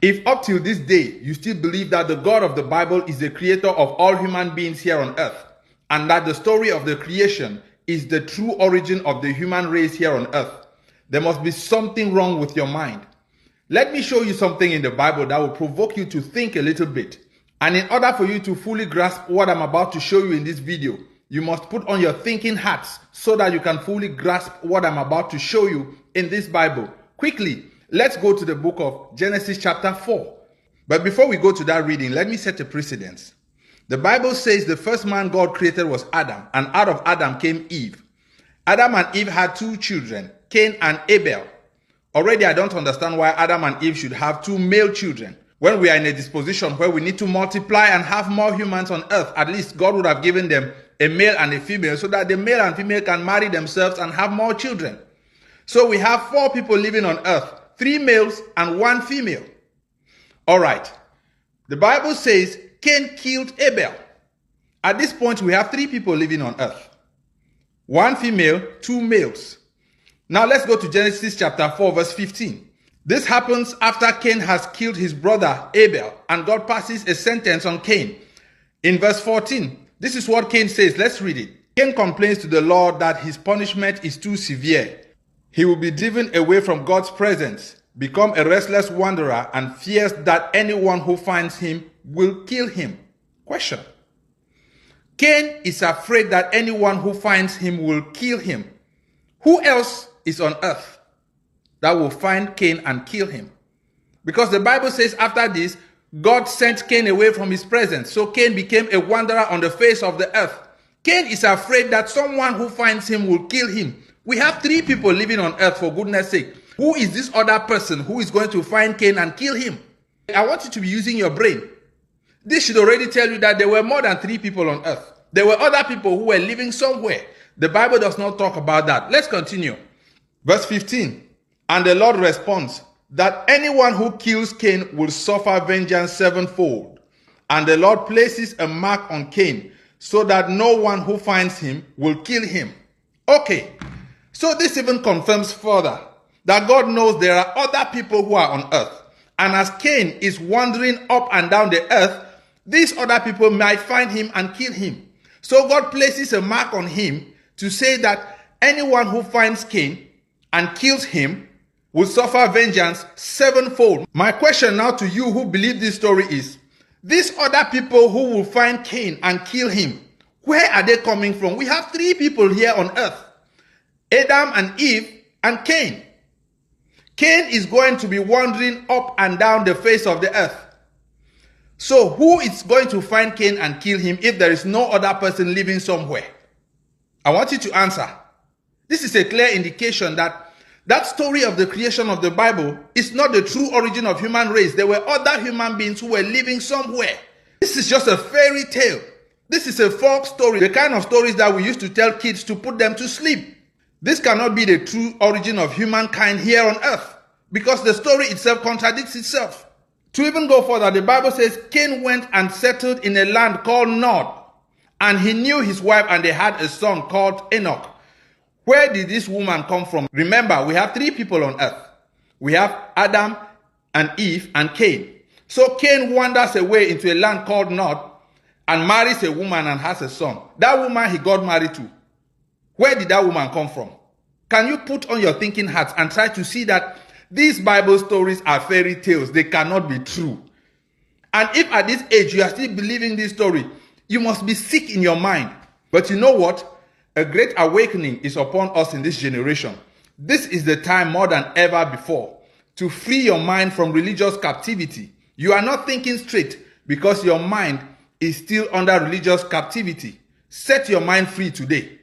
If up till this day you still believe that the God of the Bible is the creator of all human beings here on earth, and that the story of the creation is the true origin of the human race here on earth, there must be something wrong with your mind. Let me show you something in the Bible that will provoke you to think a little bit. And in order for you to fully grasp what I'm about to show you in this video, you must put on your thinking hats so that you can fully grasp what I'm about to show you in this Bible. Quickly, let's go to the book of Genesis chapter 4. But before we go to that reading, let me set a precedence. The Bible says the first man God created was Adam, and out of Adam came Eve. Adam and Eve had two children, Cain and Abel. Already I don't understand why Adam and Eve should have two male children. When we are in a disposition where we need to multiply and have more humans on earth, at least God would have given them a male and a female so that the male and female can marry themselves and have more children. So we have 4 people living on earth, 3 males and 1 female. All right. The Bible says Cain killed Abel. At this point, we have 3 people living on earth. 1 female, 2 males. Now let's go to Genesis chapter 4 verse 15. This happens after Cain has killed his brother Abel, and God passes a sentence on Cain. In verse 14, this is what Cain says. Let's read it. Cain complains to the Lord that his punishment is too severe. He will be driven away from God's presence, become a restless wanderer, and fears that anyone who finds him will kill him. Question. Cain is afraid that anyone who finds him will kill him. Who else is on earth that will find Cain and kill him? Because the Bible says after this, God sent Cain away from his presence. So Cain became a wanderer on the face of the earth. Cain is afraid that someone who finds him will kill him. We have 3 people living on earth, for goodness sake. Who is this other person who is going to find Cain and kill him? I want you to be using your brain. This should already tell you that there were more than 3 people on earth. There were other people who were living somewhere. The Bible does not talk about that. Let's continue. Verse 15. And the Lord responds that anyone who kills Cain will suffer vengeance 7-fold. And the Lord places a mark on Cain so that no one who finds him will kill him. Okay. So this even confirms further that God knows there are other people who are on earth. And as Cain is wandering up and down the earth, these other people might find him and kill him. So God places a mark on him to say that anyone who finds Cain and kills him will suffer vengeance 7-fold. My question now to you who believe this story is, these other people who will find Cain and kill him, where are they coming from? We have 3 people here on earth. Adam and Eve and Cain. Cain is going to be wandering up and down the face of the earth. So who is going to find Cain and kill him if there is no other person living somewhere? I want you to answer. This is a clear indication that that story of the creation of the Bible is not the true origin of human race. There were other human beings who were living somewhere. This is just a fairy tale. This is a folk story, the kind of stories that we used to tell kids to put them to sleep. This cannot be the true origin of humankind here on earth, because the story itself contradicts itself. To even go further, the Bible says Cain went and settled in a land called Nod, and he knew his wife, and they had a son called Enoch. Where did this woman come from? Remember, we have 3 people on earth. We have Adam and Eve and Cain. So Cain wanders away into a land called Nod and marries a woman and has a son. That woman he got married to, where did that woman come from? Can you put on your thinking hats and try to see that these Bible stories are fairy tales? They cannot be true. And if at this age you are still believing this story, you must be sick in your mind. But you know what? A great awakening is upon us in this generation. This is the time more than ever before to free your mind from religious captivity. You are not thinking straight because your mind is still under religious captivity. Set your mind free today.